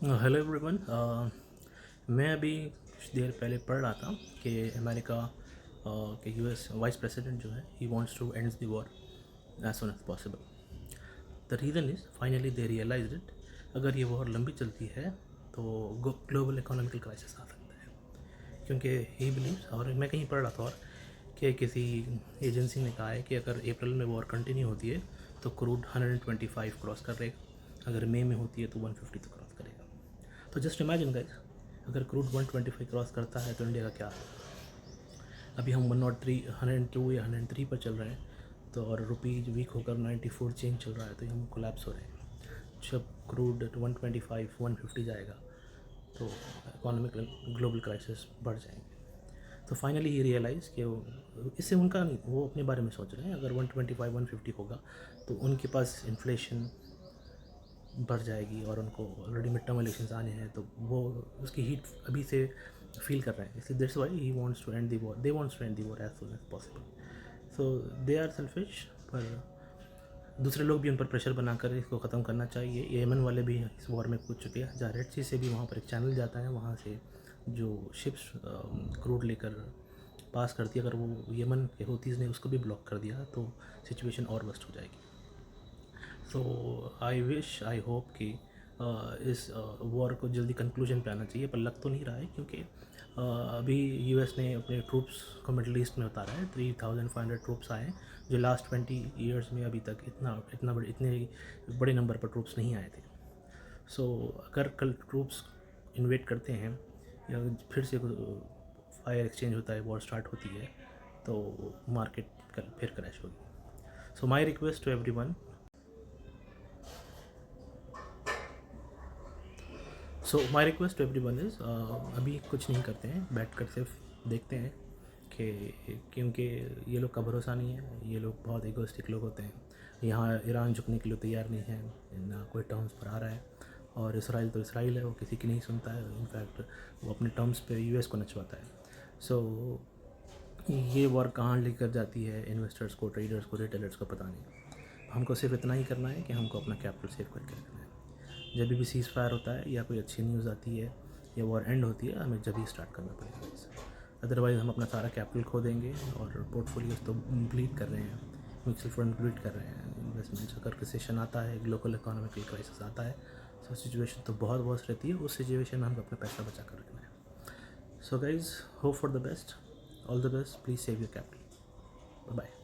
Hello everyone. मैं अभी कुछ देर पहले पढ़ रहा था कि अमेरिका के यूएस वाइस प्रेसिडेंट जो है he wants to end the war as soon as possible. The reason is finally they realise it, अगर ये वॉर लंबी चलती है तो ग्लोबल इकोनॉमिकल क्राइसिस आ सकता है। क्योंकि ही बिलीव्स, और मैं कहीं पढ़ रहा था और कि किसी एजेंसी ने कहा है कि अगर अप्रैल में वॉर कंटिन्यू होती है तो क्रूड 125 क्रॉस कर रहेगा, अगर मई में होती है तो 150 तो क्रॉस करेगा। तो जस्ट इमेजिन गाइस, अगर क्रूड 125 क्रॉस करता है तो इंडिया का क्या हाल। अभी हम 103 102 या 103 पर चल रहे हैं, तो और रुपीज वीक होकर 94 चेंज चल रहा है, तो हम कोलैप्स हो रहे हैं। जब क्रूड 125 150 जाएगा तो इकोनॉमिक ग्लोबल क्राइसिस बढ़ जाएंगे। तो फाइनली ये रियलाइज़ कि इससे उनका नहीं, वो अपने बारे में सोच रहे हैं। अगर 125 150 होगा तो उनके पास इन्फ्लेशन बढ़ जाएगी और उनको ऑलरेडी मिड टर्म इलेक्शंस आने हैं, तो वो उसकी हीट अभी से फील कर रहे हैं। इसलिए that's why he wants to end the war, they wants to end the war as soon as possible. So they are selfish, पर दूसरे लोग भी उन पर प्रेशर बनाकर इसको ख़त्म करना चाहिए। येमन वाले भी इस वॉर में कूद चुके हैं, जहाँ रेड सी से भी वहाँ पर एक चैनल जाता है, वहाँ से जो शिप्स क्रूड लेकर पास करती है, अगर वो येमन के हूतीज़ ने उसको भी ब्लॉक कर दिया तो सिचुएशन और वर्स्ट हो जाएगी। सो आई होप कि इस वॉर को जल्दी कंक्लूजन पे आना चाहिए, पर लग तो नहीं रहा है, क्योंकि अभी यूएस ने अपने ट्रूप्स को मिडल ईस्ट में उतारा है। 3500 ट्रूप्स आए हैं, जो लास्ट 20 ईयर्स में अभी तक इतने बड़े नंबर पर ट्रूप्स नहीं आए थे। सो अगर कल ट्रूप्स इन्वेट करते हैं या फिर से फायर एक्सचेंज होता है, वॉर स्टार्ट होती है, तो मार्केट कल फिर क्रैश होगी। So my request to everyone, is अभी कुछ नहीं करते हैं, बैठ कर सिर्फ देखते हैं कि, क्योंकि ये लोग का भरोसा नहीं है। ये लोग बहुत इगोइस्टिक लोग होते हैं। यहाँ ईरान झुकने के लिए तैयार नहीं है, ना कोई टर्म्स पर आ रहा है। और इसराइल तो इसराइल है, वो किसी की नहीं सुनता है। इनफैक्ट वो अपने टर्म्स पे यूएस को नचवाता है। सो ये वॉर कहाँ लेकर जाती है इन्वेस्टर्स को, ट्रेडर्स को, रिटेलर्स को पता नहीं। हमको सिर्फ इतना ही करना है कि हमको अपना कैपिटल सेव करके रखना है। जब भी सीज़ फायर होता है या कोई अच्छी न्यूज़ आती है या वॉर एंड होती है, हमें जब ही स्टार्ट करना पड़ेगा इसे। अदरवाइज़ हम अपना सारा कैपिटल खो देंगे, और पोर्टफोलियोज तो ब्लीड कर रहे हैं, म्यूचुअल फंड ब्लीड कर रहे हैं, इन्वेस्टमेंट्स। अगर रिसेशन आता है, ग्लोबल इकोनॉमिकल क्राइसिस आता है, तो सिचुएशन तो बहुत वर्स्ट रहती है। उस सिचुएशन में हमको अपना पैसा बचा कर रखना है। So guys, hope for the best, all the best, please save your capital. Bye.